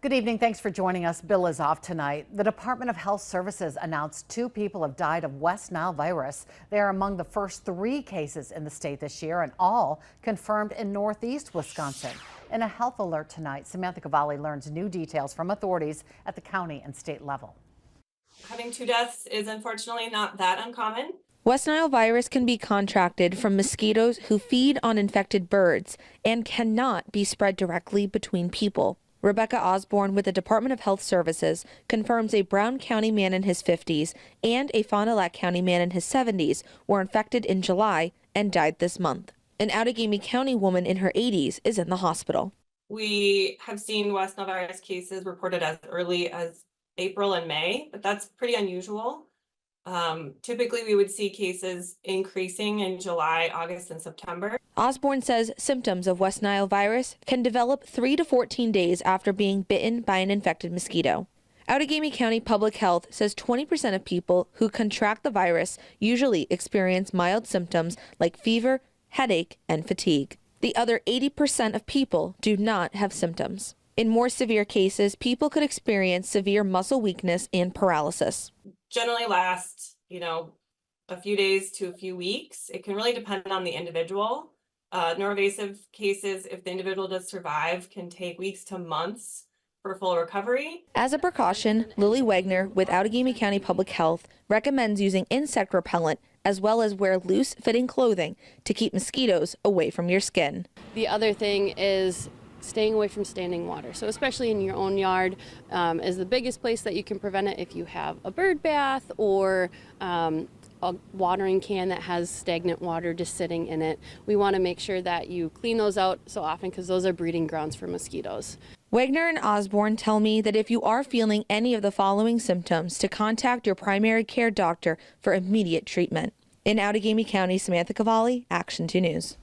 Good evening. Thanks for joining us. Bill is off tonight. The Department of Health Services announced 2 people have died of West Nile virus. They are among the first 3 cases in the state this year, and all confirmed in northeast Wisconsin. In a health alert tonight, Samantha Cavalli learns new details from authorities at the county and state level. Having 2 deaths is unfortunately not that uncommon. West Nile virus can be contracted from mosquitoes who feed on infected birds and cannot be spread directly between people. Rebecca Osborne with the Department of Health Services confirms a Brown County man in his 50s and a Fond du Lac County man in his 70s were infected in July and died this month. An Outagamie County woman in her 80s is in the hospital. We have seen West Nile virus cases reported as early as April and May, but that's pretty unusual. Typically, we would see cases increasing in July, August, and September. Osborne says symptoms of West Nile virus can develop 3 to 14 days after being bitten by an infected mosquito. Outagamie County Public Health says 20% of people who contract the virus usually experience mild symptoms like fever, headache, and fatigue. The other 80% of people do not have symptoms. In more severe cases, people could experience severe muscle weakness and paralysis. Generally last, a few days to a few weeks. It can really depend on the individual. Neuroinvasive cases, if the individual does survive, can take weeks to months for full recovery. As a precaution, Lily Wagner with Outagamie County Public Health recommends using insect repellent as well as wear loose-fitting clothing to keep mosquitoes away from your skin. The other thing is staying away from standing water. So especially in your own yard is the biggest place that you can prevent it. If you have a bird bath or a watering can that has stagnant water just sitting in it, we want to make sure that you clean those out so often because those are breeding grounds for mosquitoes. Wagner and Osborne tell me that if you are feeling any of the following symptoms, to contact your primary care doctor for immediate treatment. In Outagamie County, Samantha Cavalli, Action 2 News.